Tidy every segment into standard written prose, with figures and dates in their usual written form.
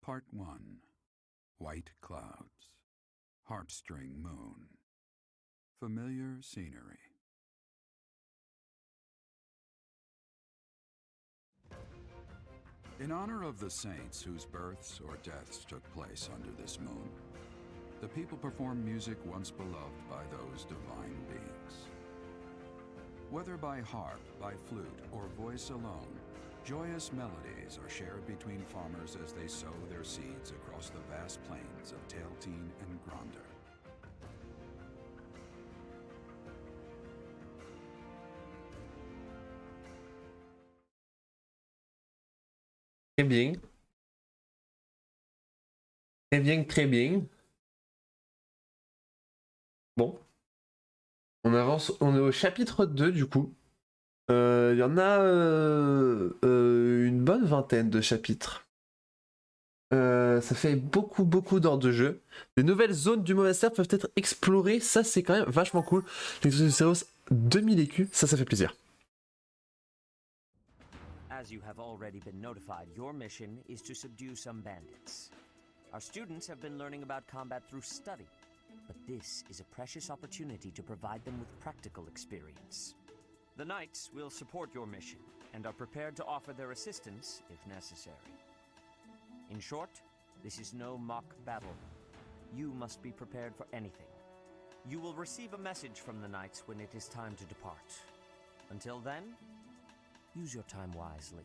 Part 1. White clouds. Harpstring moon. Familiar scenery. In honor of the saints whose births or deaths took place under this moon, the people perform music once beloved by those divine beings. Whether by harp, by flute, or voice alone, joyous melodies are shared between farmers as they sow their seeds across the vast plains of Tailteen and Gronder. Très bien. Très bien, très bien. Bon. On avance, on est au chapitre 2 du coup. Il y en a une bonne vingtaine de chapitres. Ça fait beaucoup d'heures de jeu. Les nouvelles zones du monastère peuvent être explorées, ça c'est quand même vachement cool. L'explosion de Sarros, 2000 écus, ça fait plaisir. As you have already been notified, your mission is to subdue some bandits. Our students have been learning about combat through study, but this is a precious opportunity to provide them with practical experience. The knights will support your mission and are prepared to offer their assistance if necessary. In short, this is no mock battle. You must be prepared for anything. You will receive a message from the knights when it is time to depart. Until then, use your time wisely.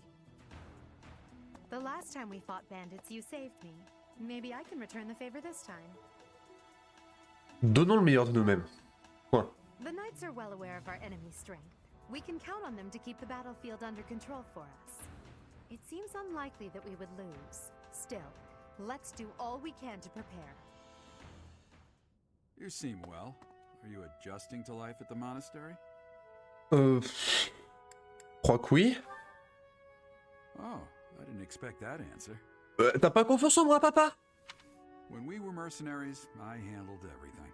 The last time we fought bandits, you saved me. Maybe I can return the favor this time. Donnons le meilleur de nous-mêmes. Point. The knights are well aware of our enemy's strength. We can count on them to keep the battlefield under control for us. It seems unlikely that we would lose. Still, let's do all we can to prepare. You seem well. Are you adjusting to life at the monastery? Je crois que oui. Oh, I didn't expect that answer. T'as pas confiance en moi, papa? When we were mercenaries, I handled everything.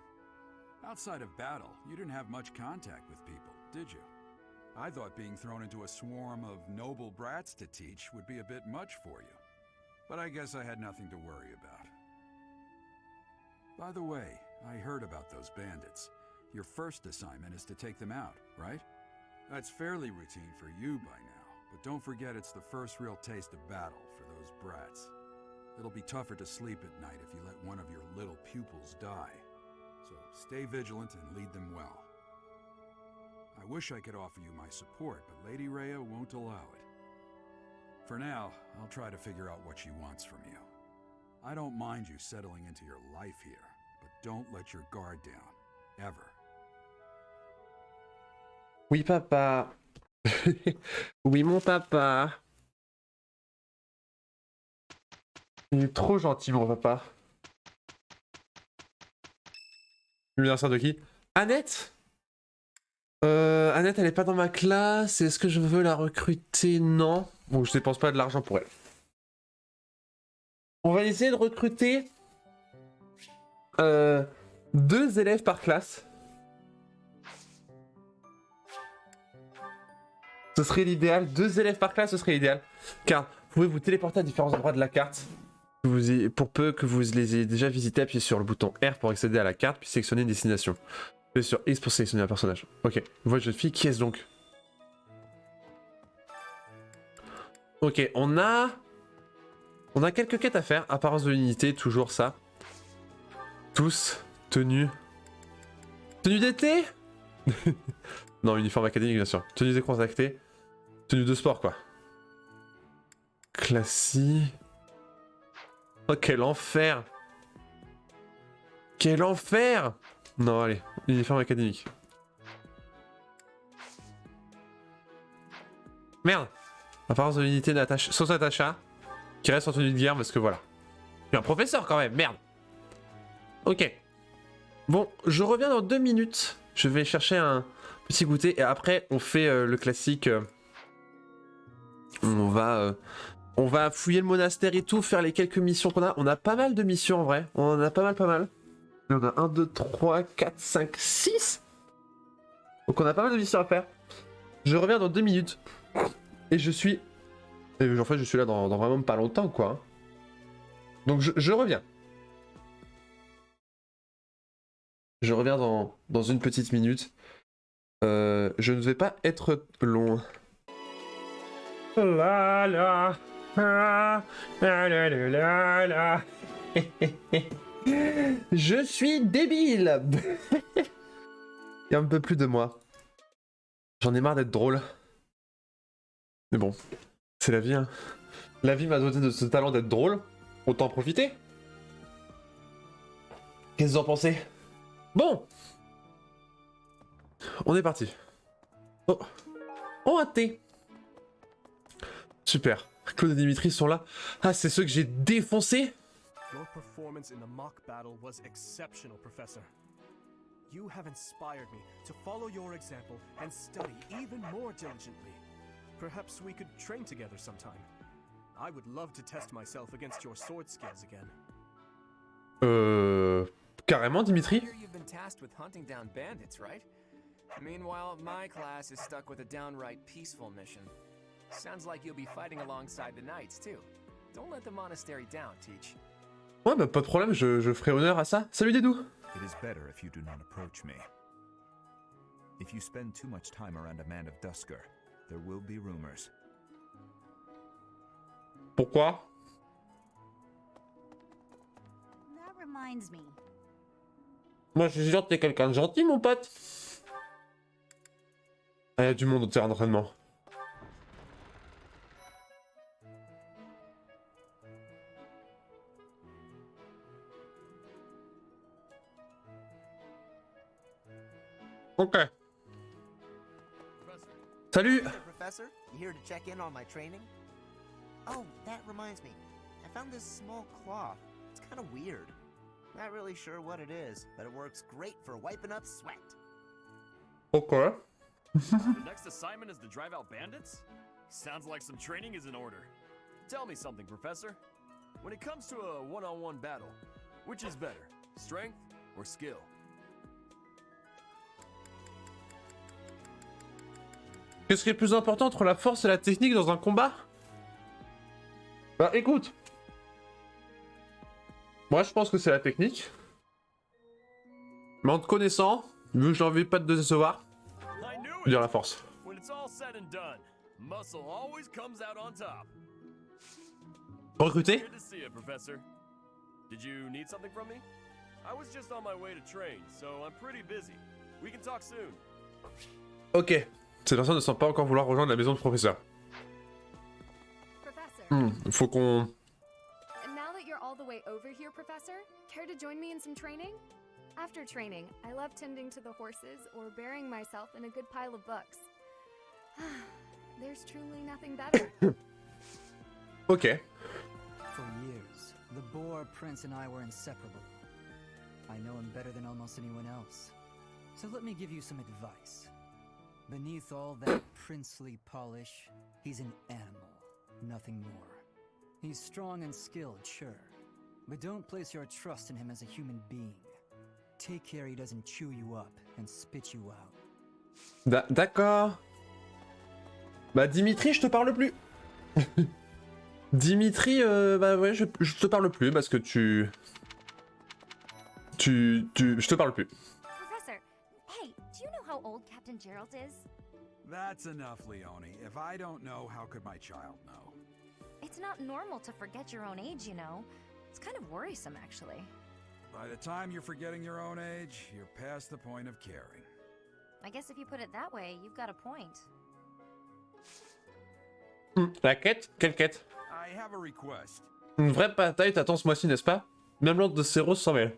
Outside of battle, you didn't have much contact with people, did you? I thought being thrown into a swarm of noble brats to teach would be a bit much for you. But I guess I had nothing to worry about. By the way, I heard about those bandits. Your first assignment is to take them out, right? That's fairly routine for you by now, but don't forget it's the first real taste of battle for those brats. It'll be tougher to sleep at night if you let one of your little pupils die. So stay vigilant and lead them well. I wish I could offer you my support, but Lady Rhea won't allow it. For now, I'll try to figure out what she wants from you. I don't mind you settling into your life here, but don't let your guard down, ever. Oui, papa. Oui, mon papa. Il est trop gentil, mon papa. L'anniversaire de qui? Annette? Annette, elle est pas dans ma classe. Est-ce que je veux la recruter? Non. Bon, je dépense pas de l'argent pour elle. On va essayer de recruter 2 élèves par classe. Ce serait l'idéal. 2 élèves par classe, ce serait l'idéal. Car vous pouvez vous téléporter à différents endroits de la carte. Pour peu que vous les ayez déjà visités, appuyez sur le bouton R pour accéder à la carte, puis sélectionner une destination. Appuyez sur X pour sélectionner un personnage. Ok, voix de jeune fille, qui est-ce donc? Ok, on a quelques quêtes à faire. Apparence de l'unité, toujours ça. Tous, tenue. Tenue d'été? Non, uniforme académique, bien sûr. Tenue décontractée. Tenue de sport, quoi. Classique. Oh, quel enfer! Quel enfer! Non, allez, uniforme académique. Merde! Apparence de l'unité sans Natacha, qui reste en tenue de guerre parce que voilà. Il y a un professeur quand même, merde! Ok. Bon, je reviens dans 2 minutes. Je vais chercher un petit goûter et après on fait le classique. On va fouiller le monastère et tout, faire les quelques missions qu'on a. On a pas mal de missions en vrai. On en a pas mal. On a 1, 2, 3, 4, 5, 6. Donc on a pas mal de missions à faire. Je reviens dans 2 minutes. Et je suis... En fait je suis là dans vraiment pas longtemps quoi. Donc je reviens. Je reviens dans une petite minute. Je ne vais pas être long. La la, la, la, la, la, la. Je suis débile. Il y a un peu plus de moi. J'en ai marre d'être drôle. Mais bon, c'est la vie, hein. La vie m'a doté de ce talent d'être drôle. Autant en profiter. Qu'est-ce que vous en pensez? Bon, on est parti. Oh, oh, un thé. Super. Claude et Dimitri sont là. Ah, c'est ceux que j'ai défoncés. Your performance in the mock battle was exceptional, Professor. You have inspired me to follow your example and study even more diligently. Perhaps we could train together sometime. I would love to test myself against your sword skills again. Carrément, Dimitri. I hear you've been tasked with hunting down bandits, right? Meanwhile, my class is stuck with a downright peaceful mission. Sounds like you'll be fighting alongside the knights, too. Don't let the monastery down, Teach. Ouais, bah pas de problème, je ferai honneur à ça. Salut Dédou. It is better if you do not approach me. If you spend too much time around a man of Dusker, there will be rumors. Pourquoi? That reminds me. Moi, je suis sûr que t'es quelqu'un de gentil, mon pote. Ah, y a du monde au terrain d'entraînement. Ok. Salut. Hey there, Professor. You here to check in on my training? Oh, that reminds me. I found this small cloth. It's kind of weird. Not really sure what it is, but it works great for wiping up sweat. Okay. The next assignment is the Drive Out Bandits? Sounds like some training is in order. Tell me something, Professor. When it comes to a one-on-one battle, which is better, strength or skill? Qu'est-ce qui est plus important entre la force et la technique dans un combat? Bah écoute. Moi je pense que c'est la technique. Mais en te connaissant, vu que j'ai envie pas de te décevoir, je vais dire la force. When it's all said and done, muscle always comes out on top. Recruter? Good to see you, Professor. Did you need something from me? I was just on my way to train, so I'm pretty busy. We can talk soon. Ok. Cette personne ne semble pas encore vouloir rejoindre la maison de professeur. Faut qu'on... And now that you're all the way over here, Professor, care to join me in some training? After training, I love tending to the horses or burying myself in a good pile of books. There's truly nothing better. Ok. For years, the Boar Prince and I were inseparable. I know him better than almost anyone else. So let me give you some advice. Beneath all that princely polish, he's an animal, nothing more. He's strong and skilled, sure, but don't place your trust in him as a human being. Take care he doesn't chew you up and spit you out. D'accord. Bah Dimitri, je te parle plus. Dimitri, bah ouais, je te parle plus parce que je te parle plus. Professor, hey, do you know how old Captain Gerald is? That's enough, Leone. If I don't know, how could my child know? It's not normal to forget your own age, you know. It's kind of worrisome, actually. By the time you're forgetting your own age, you're past the point of caring. I guess if you put it that way, you've got a point. La quête? Quelle quête? I have a request. Une vraie bataille t'attend ce mois-ci, n'est-ce pas? Même l'ordre de Sarros s'en mêle.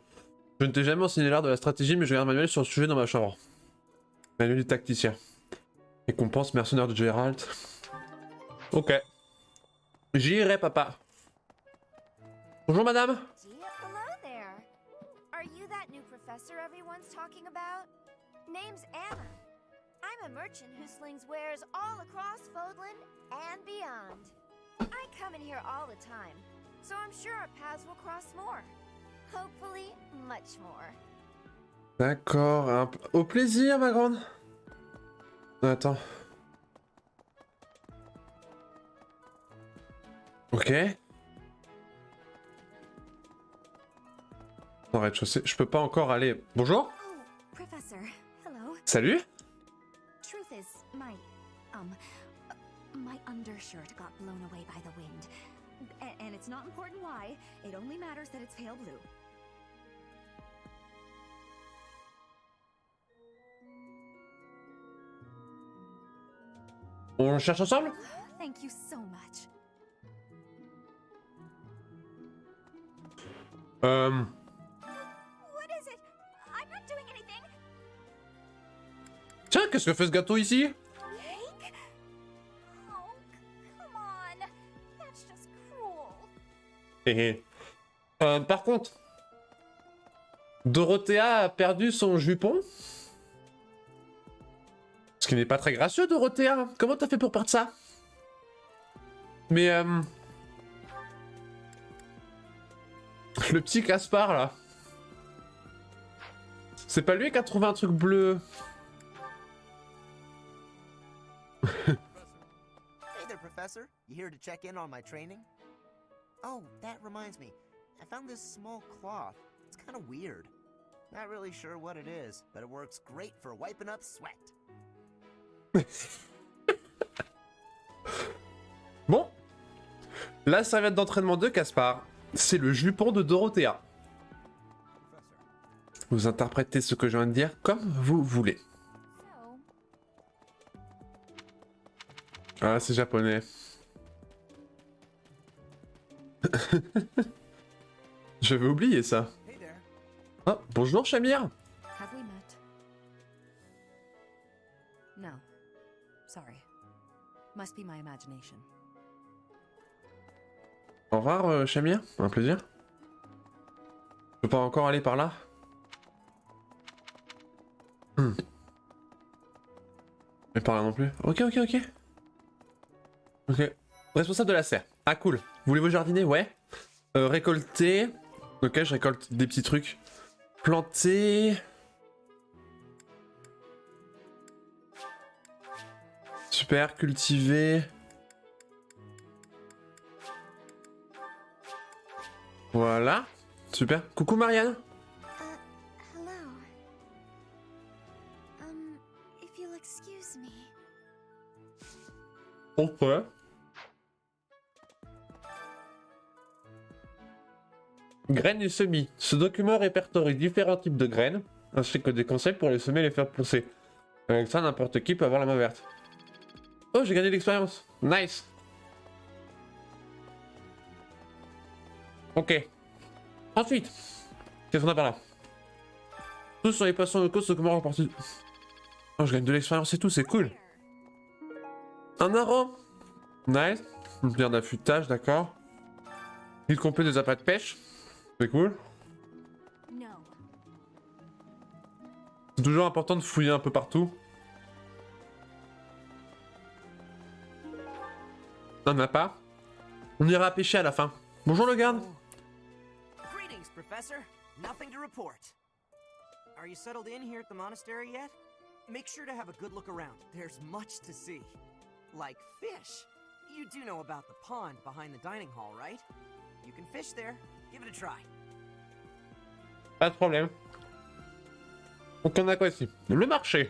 Je ne t'ai jamais enseigné l'art de la stratégie, mais je garde un manuel sur le sujet dans ma chambre. Manuel du tacticien. Récompense mercenaire de Geralt. Ok. J'irai, papa. Bonjour, madame. Hello there. Are you that new professor everyone's talking about? Name's Anna. I'm a merchant who slings wares all across Fodland and beyond. I come in here all the time, so I'm sure our paths will cross more. Hopefully, much more. D'accord. Au plaisir, ma grande. Attends. Ok. Au rez-de-chaussée. Je peux pas encore aller. Bonjour. Oh, Professor. Hello. Salut. Truth is, my undershirt got blown away by the wind. And it's not important why. It only matters that it's pale blue. On cherche ensemble? Thank you so much. What is it? I'm not doing anything. Tiens, qu'est-ce que fait ce gâteau ici? Cake? Oh, come on. That's just cruel. Par contre, Dorothea a perdu son jupon? Ce qui n'est pas très gracieux, Dorothea. Comment t'as fait pour perdre ça? Mais le petit Caspar là. C'est pas lui qui a trouvé un truc bleu. Hey there, Professor. You here to check in on my training? Oh, that reminds me. I found this small cloth. It's kind of weird. Not really sure what it is, but it works great for wiping up sweat. Bon. La serviette d'entraînement de Caspar, c'est le jupon de Dorothea. Vous interprétez ce que je viens de dire comme vous voulez. Ah, c'est japonais. J'avais oublié ça. Oh, bonjour Shamir. Have we met? No. Sorry. Must be my imagination. Au revoir Shamir, un plaisir. Je peux pas encore aller par là. Mais par là non plus. Ok. Ok. Responsable de la serre. Ah cool. Voulez-vous jardiner? Ouais. Récolter. Ok, je récolte des petits trucs. Planter. Super, cultiver. Voilà. Super. Coucou Marianne. Hello. If you'll excuse me. Pourquoi? Graines et semis. Ce document répertorie différents types de graines, ainsi que des conseils pour les semer et les faire pousser. Avec ça, n'importe qui peut avoir la main verte. Oh, j'ai gagné l'expérience. Nice. Ok. Ensuite, qu'est-ce qu'on a par là? Tous sont les poissons locaux, ce document reparti. Oh, je gagne de l'expérience et tout, c'est cool. Un arôme. Nice. Une pierre d'affûtage, d'accord. Il complet des appâts de pêche. C'est cool. C'est toujours important de fouiller un peu partout. Non, il n'y en a pas. On ira pêcher à la fin. Bonjour le garde. Greetings, Professor. Nothing to report. Are you settled in here at the monastery yet? Make sure to have a good look around. There's much to see. Like fish. You do know about the pond behind the dining hall, right? You can fish there. Give it a try. Pas de problème. Donc on a quoi ici? Le marché.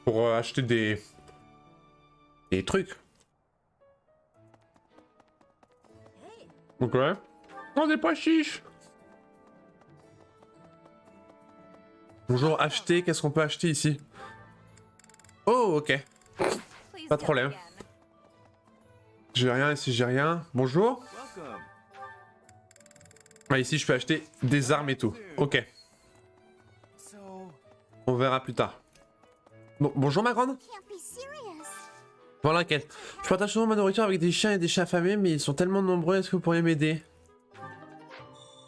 Pour acheter des trucs. Donc ouais. Oh, des pois chiches. Bonjour, acheter. Qu'est-ce qu'on peut acheter ici? Oh, ok. Pas de problème. J'ai rien ici, j'ai rien. Bonjour. Ah, ici, je peux acheter des armes et tout. Ok. On verra plus tard. Bon, bonjour ma grande. Voilà, inquiète. Je partage souvent ma nourriture avec des chiens et des chats affamés, mais ils sont tellement nombreux, est-ce que vous pourriez m'aider?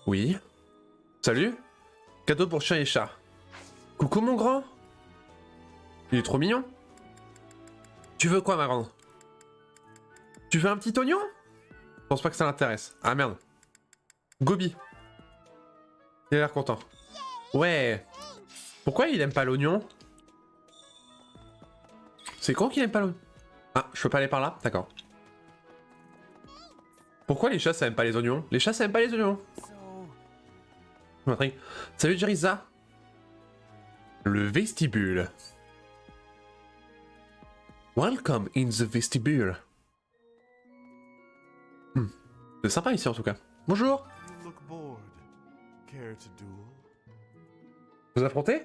Oui. Salut. Cadeau pour chiens et chats. Coucou mon grand. Il est trop mignon. Tu veux quoi ma grande? Tu veux un petit oignon? Je pense pas que ça l'intéresse. Ah merde. Gobi. Il a l'air content. Ouais. Pourquoi il aime pas l'oignon? C'est con qu'il aime pas l'oignon. Ah, je peux pas aller par là? D'accord. Pourquoi les chats ça aime pas les oignons? Les chats ça aime pas les oignons. Salut Jerisa. Le vestibule. Welcome in the vestibule. C'est sympa ici en tout cas. Bonjour. Vous affrontez?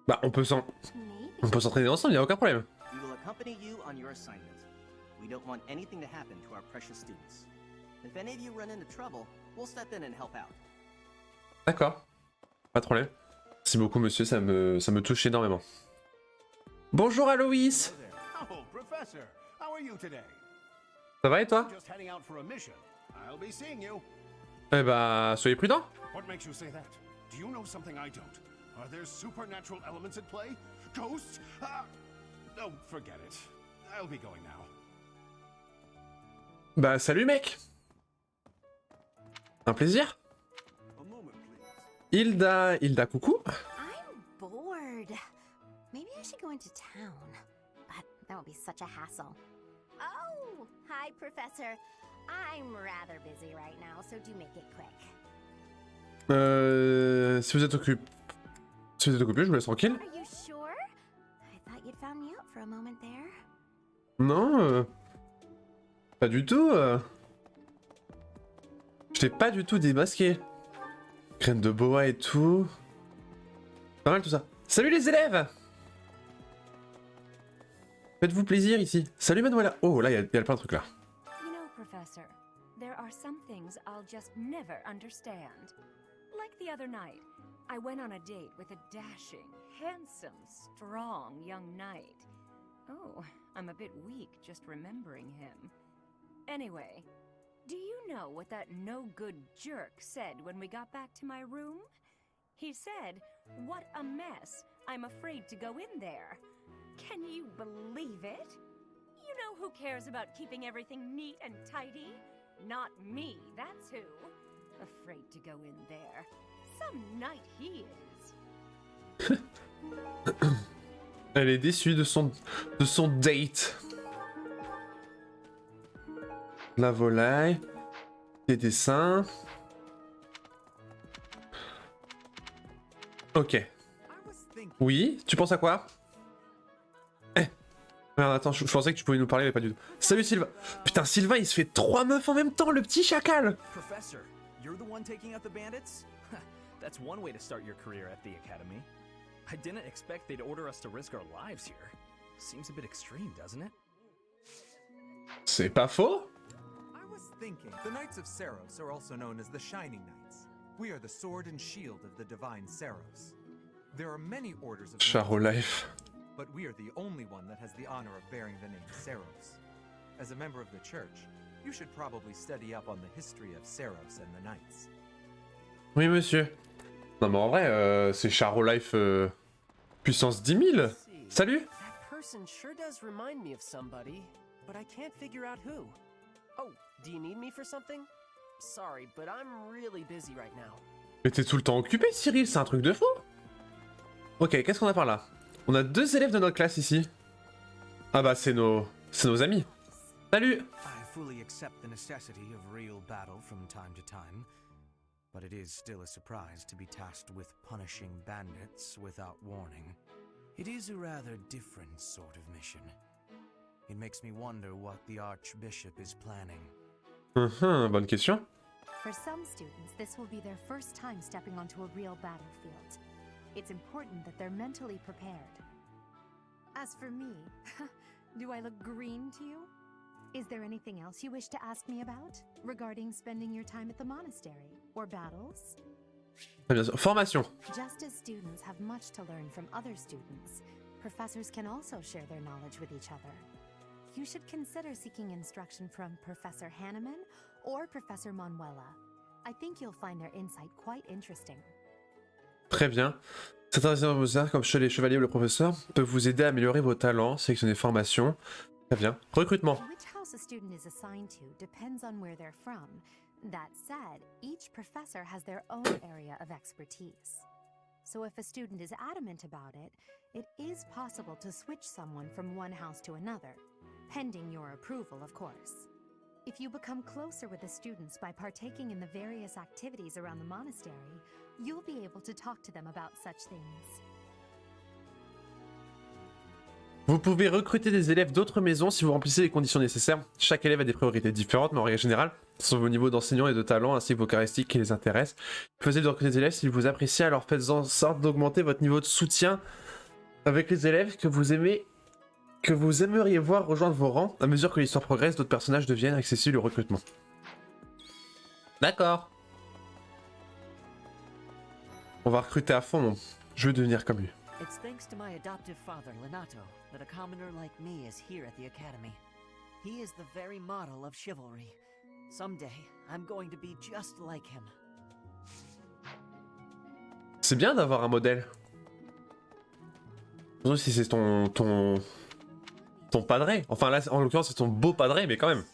Bah on peut s'entraîner ensemble, y a aucun problème. We will accompany you on your assignment. We don't want anything to happen to our precious students. If any of you run into trouble, we'll step in and help out. D'accord. Pas de problème. Merci beaucoup monsieur, ça me touche énormément. Bonjour Aloïs. Oh, professor, how are you today? Ça va et toi? Just heading out for a mission. I'll be seeing you. Eh bah, soyez prudents. What makes you say that? Do you know something I don't? Are there supernatural elements at play? Ghosts? Oh, forget it. I'll be going now. Bah, salut mec. Un plaisir. Hilda, coucou. I'm bored. Maybe I should go into town. But that would be such a hassle. Oh, hi, Professor. I'm rather busy right now, so do make it quick. Si vous êtes occupé, je vous laisse tranquille. Are you sure? I thought you'd found me out for a moment there. Non, pas du tout. Je t'ai pas du tout démasqué. Graines de boa et tout. Pas mal tout ça. Salut les élèves. Faites-vous plaisir ici. Salut Manuela. Oh là, il y a plein de trucs là. You know, Professor, there are some things I'll just never understand. Like the other night, I went on a date with a dashing, handsome, strong young knight. Oh, I'm a bit weak just remembering him. Anyway, do you know what that no-good jerk said when we got back to my room? He said, "What a mess. I'm afraid to go in there." Can you believe it? You know who cares about keeping everything neat and tidy? Not me, that's who. Afraid to go in there. Some knight he is. Elle est déçue de son date. La volaille. Des dessins. Ok. Oui, tu penses à quoi? Merde, attends, je pensais que tu pouvais nous parler, mais pas du tout. Salut Sylvain. Putain, Sylvain, il se fait 3 meufs en même temps, le petit chacal. Professor, you're the one taking out the bandits? That's one way to start your career at the academy. I didn't expect they'd order us to risk our lives here. Seems a bit extreme, doesn't it? C'est pas faux? I was thinking, the Knights of Sarros are also known as the Shining Knights. We are the sword and shield of the divine Sarros. There are many orders of Charo Life. But we are the only one that has the honor of bearing the name Sarros. As a member of the church, you should probably study up on the history of Sarros and the Knights. Oui, monsieur. Non, mais en vrai, c'est Charo Life puissance 10 000. Salut. That person sure does remind me of somebody, but I can't figure out who. Oh, do you need me for something? Sorry, but I'm really busy right now. Mais t'es tout le temps occupé, Cyril, c'est un truc de fou. Ok, qu'est-ce qu'on a par là? On a 2 élèves de notre classe ici. Ah bah c'est nos amis. Salut. I fully accept the necessity of real battle from time to time, but it is still a surprise to be tasked with punishing bandits without warning. It is a rather different sort of mission. It makes me wonder what the Archbishop is planning. Bonne question. For some students, this will be their first time stepping onto a real battlefield. It's important that they're mentally prepared. As for me, do I look green to you? Is there anything else you wish to ask me about regarding spending your time at the monastery or battles? Bien sûr. Formation. Just as students have much to learn from other students, professors can also share their knowledge with each other. You should consider seeking instruction from Professor Hanneman or Professor Manuela. I think you'll find their insight quite interesting. Très bien. Certains réserves beaux-arts, comme chez les chevaliers ou le professeur, peuvent vous aider à améliorer vos talents, sélectionner formation. Très bien. Recrutement. Which house a student is assigned to depends on where they're from. That said, each professor has their own area of expertise. So if a student is adamant about it, it is possible to switch someone from one house to another. pending your approval, of course. If you become closer with the students by partaking in the various activities around the monastery, you'll be able to talk to them about such things. Vous pouvez recruter des élèves d'autres maisons si vous remplissez les conditions nécessaires. Chaque élève a des priorités différentes, mais en règle générale, ce sont vos niveaux d'enseignant et de talent ainsi que vos caractéristiques qui les intéressent. Possible de recruter des élèves si vous appréciez, alors faites en sorte d'augmenter votre niveau de soutien avec les élèves que vous aimeriez voir rejoindre vos rangs. À mesure que l'histoire progresse, d'autres personnages deviennent accessibles au recrutement. D'accord. On va recruter à fond, je veux devenir comme lui. It's thanks to my adoptive father, Lenato, that a commoner like me is here at the academy. He is the very model of chivalry. Someday, I'm going to be just like him. C'est bien d'avoir un modèle. Surtout si c'est ton padré. Enfin là, en l'occurrence, c'est ton beau padré, mais quand même.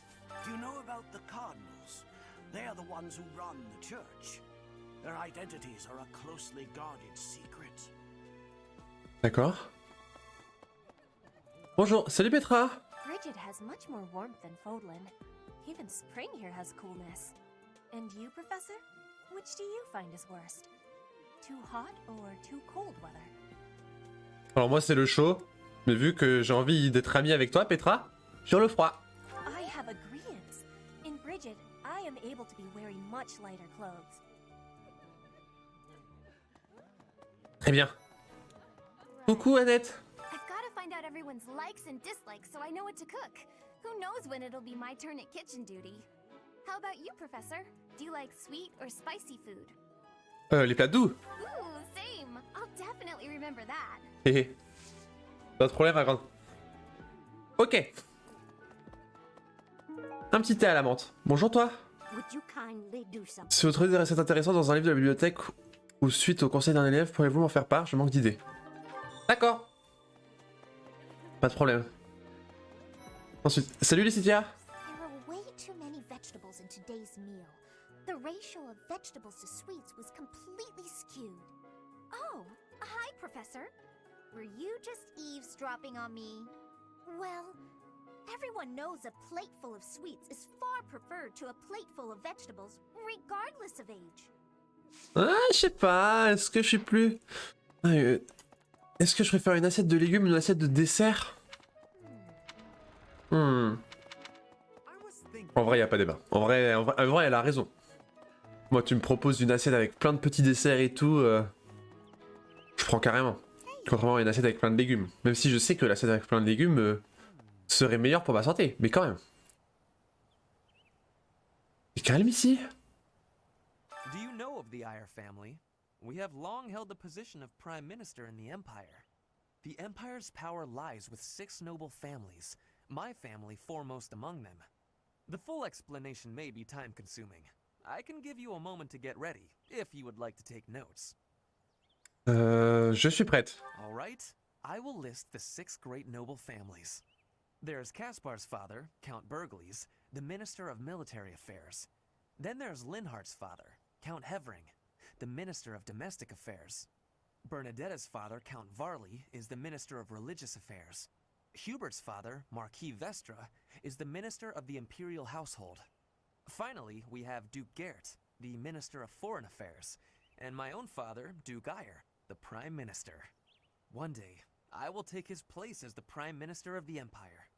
Do you know about the cardinals? They are the ones who run the church. Their identities are a closely guarded secret. D'accord. Bonjour, salut Petra. Bridget has much more warmth than Fodlan. Even spring here has coolness. And you, Professor? Which do you find is worst? Too hot or too cold weather? Alors moi c'est le chaud, mais vu que j'ai envie d'être ami avec toi Petra, sur le froid. I have agreements. In Bridget, I am able to be wearing much lighter clothes. Très bien. Coucou Annette. I've got to find out everyone's likes and dislikes so I know what to cook. Who knows when it'll be my turn at kitchen duty? How about you, Professor? Do you like sweet or spicy food? Les plats doux. Ooh, same. I'll definitely remember that. Hé pas de problème, ma grande. Ok. Un petit thé à la menthe. Bonjour toi. Si vous trouvez des recettes intéressantes dans un livre de la bibliothèque ou suite au conseil d'un élève, pourriez-vous m'en faire part? Je manque d'idées. D'accord. Pas de problème. Ensuite, salut Laetitia. There were way too many vegetables in today's meal. The ratio of vegetables to sweets was completely skewed. Oh, hi, Professor. Were you just eavesdropping on me? Well, everyone knows a plate full of sweets is far preferred to a plate full of vegetables, regardless of age. Ah, je sais pas. Est-ce que je suis plus... Est-ce que je préfère une assiette de légumes ou une assiette de dessert? En vrai, y a pas débat. En vrai, elle a raison. Moi, tu me proposes une assiette avec plein de petits desserts et tout, je prends carrément. Contrairement à une assiette avec plein de légumes. Même si je sais que l'assiette avec plein de légumes serait meilleure pour ma santé, mais quand même. C'est calme ici. Do you know of the Eyre family? We have long held the position of Prime Minister in the Empire. The Empire's power lies with 6 noble families, my family foremost among them. The full explanation may be time-consuming. I can give you a moment to get ready, if you would like to take notes. Je suis prête. All right, I will list the 6 great noble families. There's Caspar's father, Count Bergles, the Minister of Military Affairs. Then there's Linhardt's father, Count Hevering, the Minister of Domestic Affairs. Bernadetta's father, Count Varley, is the Minister of Religious Affairs. Hubert's father, Marquis Vestra, is the Minister of the Imperial Household. Finally, we have Duke Gert, the Minister of Foreign Affairs, and my own father, Duke Eyre, the Prime Minister. One day, I will take his place as the Prime Minister of the Empire.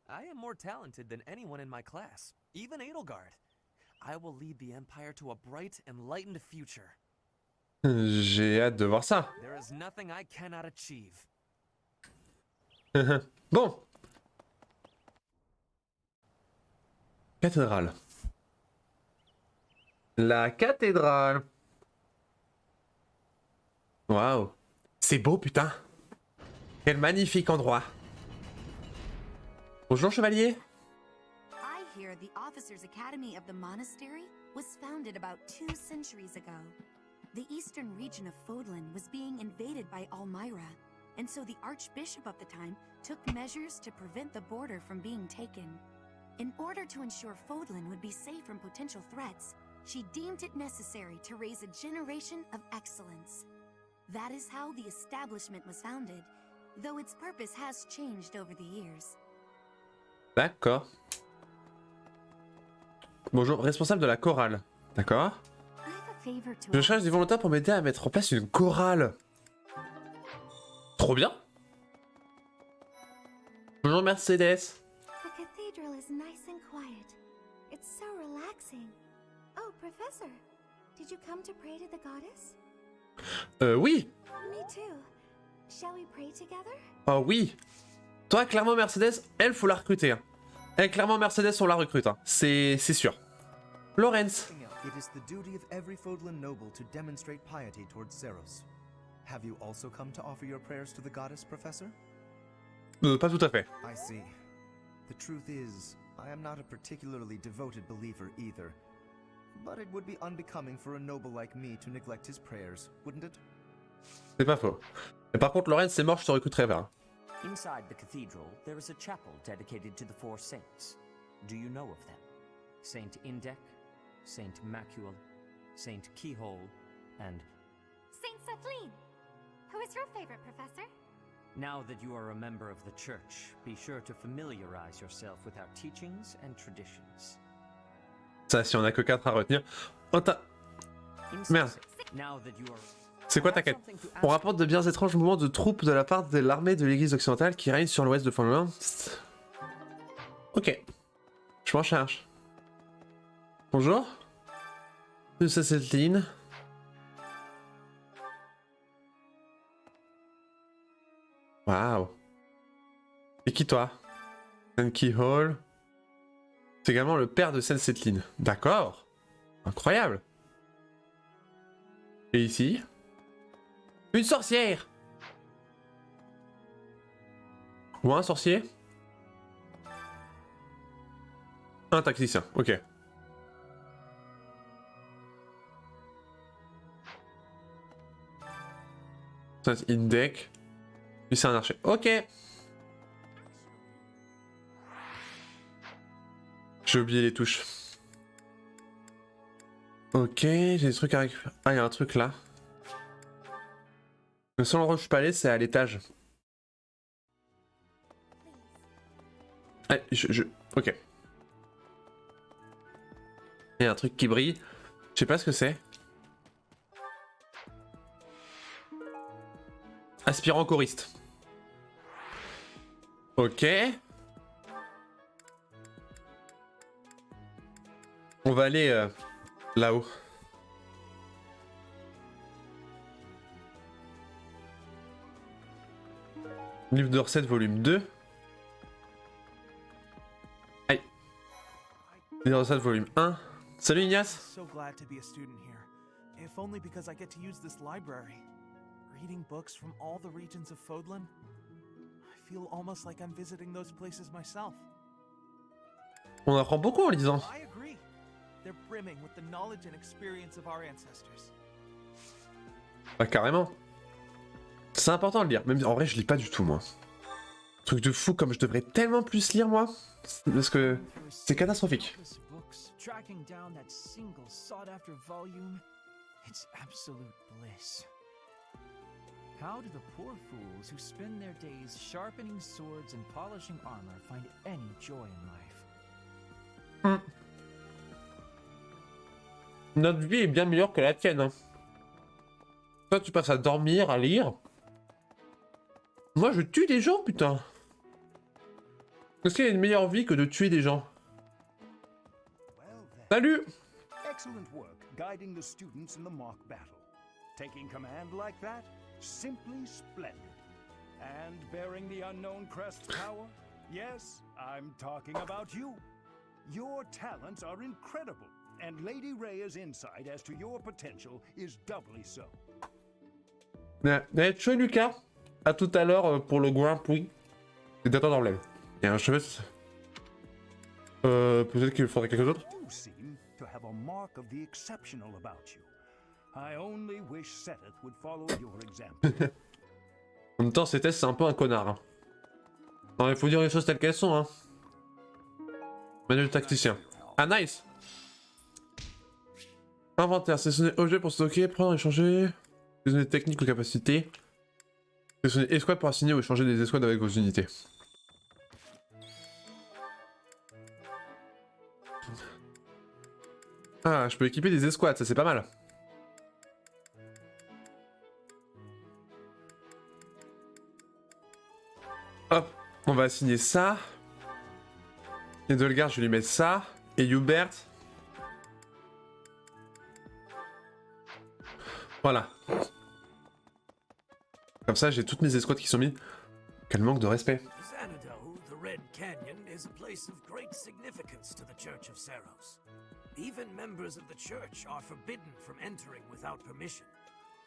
I am more talented than anyone in my class, even Edelgard. I will lead the Empire to a bright, enlightened future. J'ai hâte de voir ça. There is nothing I cannot achieve. Bon. Cathédrale. La cathédrale. Waouh. C'est beau, putain. Quel magnifique endroit. Bonjour, chevalier. I hear the Officers' Academy of the Monastery was founded about 2 centuries ago. The eastern region of Fodlan was being invaded by Almyra, and so the Archbishop of the time took measures to prevent the border from being taken. In order to ensure Fodlan would be safe from potential threats, she deemed it necessary to raise a generation of excellence. That is how the establishment was founded, though its purpose has changed over the years. D'accord. Bonjour, responsable de la chorale. D'accord. Je cherche des volontaires pour m'aider à mettre en place une chorale. Trop bien. Bonjour Mercedes. The cathedral is nice and quiet. It's so relaxing. Oh, Professor, did you come to pray to the goddess? Oui. Me too. Shall we pray together? Oh oui. Toi, clairement Mercedes, elle, faut la recruter. Hein. Elle, clairement Mercedes, on la recrute. Hein. C'est sûr. Lawrence. It is the duty of every Fodlan noble to demonstrate piety towards Sarros. Have you also come to offer your prayers to the goddess, Professor? Pas tout à fait. I see. The truth is, I am not a particularly devoted believer either. But it would be unbecoming for a noble like me to neglect his prayers, wouldn't it? C'est pas faux. Mais par contre, Lawrence, c'est mort, je te recruterai vers. Inside the cathedral, there is a chapel dedicated to the four saints. Do you know of them? Saint Indec, Saint Macule, Saint Keyhole, and... Saint Celine! Who is your favorite, Professor? Now that you are a member of the church, be sure to familiarize yourself with our teachings and traditions. Ça, si on a que 4 à retenir. Oh, merde. C'est quoi ta quête? On rapporte de bien étranges mouvements de troupes de la part de l'armée de l'église occidentale qui règne sur l'ouest de Fondland. Ok. Je m'en charge. Bonjour. C'est Céline. Waouh. Et qui toi? Sankey Hall. C'est également le père de Céline. D'accord. Incroyable. Et ici? Une sorcière! Ou un sorcier? Un tacticien, ok. Ça c'est Indec. Lui c'est un archer. Ok! J'ai oublié les touches. Ok, j'ai des trucs à récupérer. Ah, il y a un truc là. Le seul endroit où je suis pas allé, c'est à l'étage. Ah, ok. Il y a un truc qui brille. Je sais pas ce que c'est. Aspirant choriste. Ok. On va aller là-haut. Livre de recettes, volume 2. Aïe. Livre de recettes, volume 1. Salut Ignace. So glad to be a student here, if only because I get to use this library. Reading books from all the regions of Fodlan. I feel almost like I'm visiting those places myself. On apprend beaucoup en lisant. I agree. They're brimming with the knowledge and experience of our ancestors. Bah carrément. C'est important de lire, même en vrai je lis pas du tout moi. Truc de fou comme je devrais tellement plus lire moi. Parce que c'est catastrophique. Tracking down that single sought-after volume, it's absolute bliss. How do the poor fools who spend their days sharpening swords and polishing armor find any joy in life? Notre vie est bien meilleure que la tienne. Hein. Toi tu passes à dormir, à lire. Moi je tue des gens putain. Est-ce qu'il y a une meilleure vie que de tuer des gens? Salut! Excellent work guiding the students in the mock battle. Taking command like that? Simply splendid. And bearing the unknown crest's power? Yes, I'm talking about you. Your talents are incredible, and Lady Rhea's insight as to your potential is doubly so. Ciao Lucas! A tout à l'heure pour le Grand Prix. C'est d'attendre d'emblème. Il y a un chevet. Peut-être qu'il faudrait quelque chose d'autre. You seem to have a mark of the exceptional about you. I only wish Seth would follow your example. En même temps, c'est un peu un connard. Hein. Non, il faut dire les choses telles qu'elles sont. Hein. Manuel tacticien. Ah, nice! Inventaire, sélectionner objet pour stocker, prendre, échanger. Sélectionner technique ou capacité. Sélectionner escouade pour assigner ou échanger des escouades avec vos unités. Ah, je peux équiper des escouades, ça c'est pas mal. Hop, on va assigner ça. Et Dolgar, je vais lui mettre ça. Et Hubert. Voilà. Comme ça, j'ai toutes mes escouades qui sont mises. Quel manque de respect. Xanadu, the Red Canyon, is a place of great significance to the Church of Sarros. Even members of the church are forbidden from entering without permission.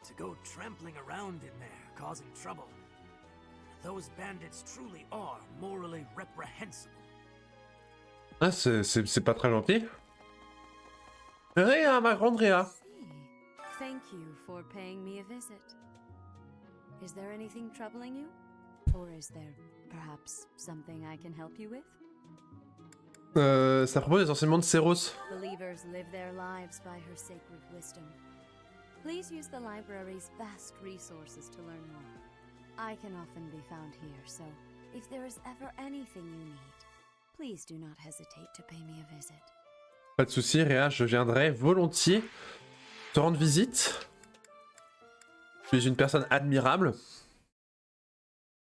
To go trampling around in there, causing trouble. Those bandits truly are morally reprehensible. Ah, c'est pas très gentil. Réa, ma grande Réa. Thank you for paying me a visit. Is there anything troubling you? Or is there perhaps something I can help you with? Ça propose des enseignements de Sarros. Believers live their lives by her sacred wisdom. Please use the library's vast resources to learn more. I can often be found here, so if there is ever anything you need, please do not hesitate to pay me a visit. Pas de souci, Réa, je viendrai volontiers te rendre visite. Tu es une personne admirable.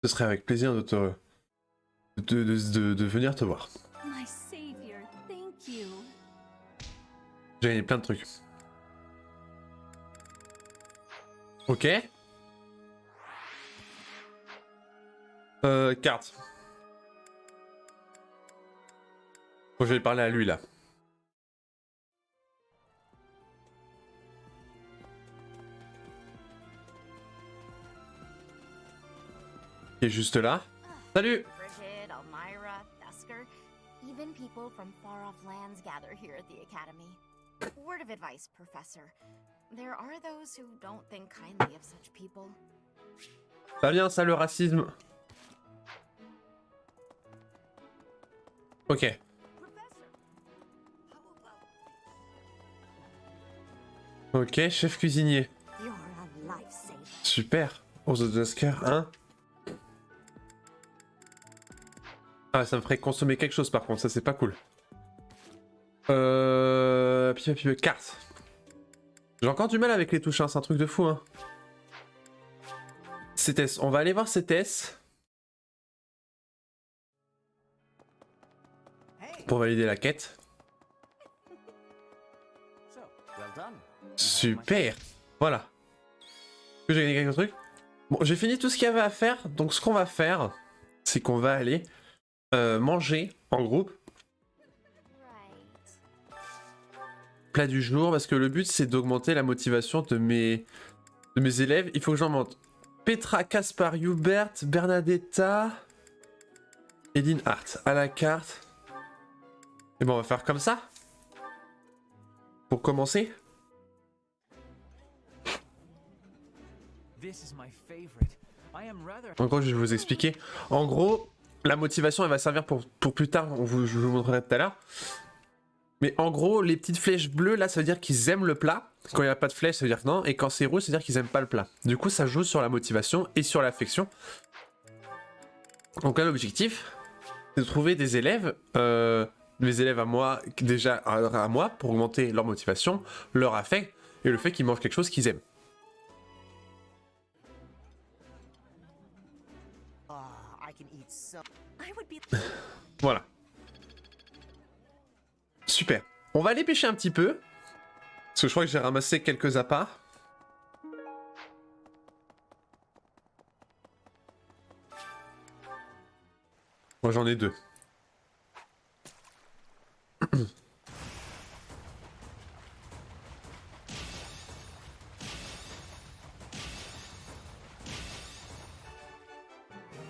Ce serait avec plaisir de venir te voir. My savior, thank you. J'ai gagné plein de trucs. Ok. Carte. Bon, je vais parler à lui là. Il est juste là. Salut. Brigid, Elmira, Thusker, even people from far-off lands gather here at the Academy. Word of advice, Professor. There are those who don't think kindly of such people. Ça vient ça le racisme. Ok. Ok, chef cuisinier. Super. Aux Thusker, hein. Ah, ça me ferait consommer quelque chose par contre, ça c'est pas cool. Carte. J'ai encore du mal avec les touches, hein, c'est un truc de fou, hein. CTS, on va aller voir CTS. Pour valider la quête. Super. Voilà. J'ai gagné quelques trucs. Bon, j'ai fini tout ce qu'il y avait à faire, donc ce qu'on va faire, c'est qu'on va aller manger en groupe. Plat du jour, parce que le but c'est d'augmenter la motivation de mes élèves. Il faut que j'en monte Petra, Kaspar, Hubert, Bernadetta et Linhart à la carte. Et bon, on va faire comme ça. Pour commencer. En gros, je vais vous expliquer. En gros, la motivation, elle va servir pour plus tard. Je vous montrerai tout à l'heure. Mais en gros, les petites flèches bleues, là, ça veut dire qu'ils aiment le plat. Quand il n'y a pas de flèche, ça veut dire que non. Et quand c'est rouge, ça veut dire qu'ils aiment pas le plat. Du coup, ça joue sur la motivation et sur l'affection. Donc là, l'objectif, c'est de trouver des élèves, mes élèves à moi, déjà à moi, pour augmenter leur motivation, leur affect et le fait qu'ils mangent quelque chose qu'ils aiment. Voilà. Super. On va aller pêcher un petit peu. Parce que je crois que j'ai ramassé quelques appâts. Moi j'en ai 2.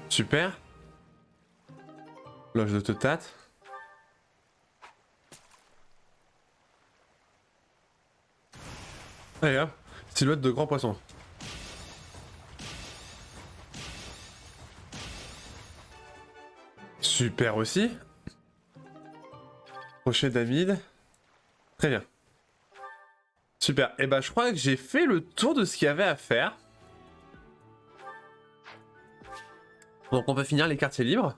Super. Loge de teutate. Allez hop, silhouette de grand poisson. Super aussi. Crochet d'amide. Très bien. Super. Et bah je crois que j'ai fait le tour de ce qu'il y avait à faire. Donc on peut finir les quartiers libres.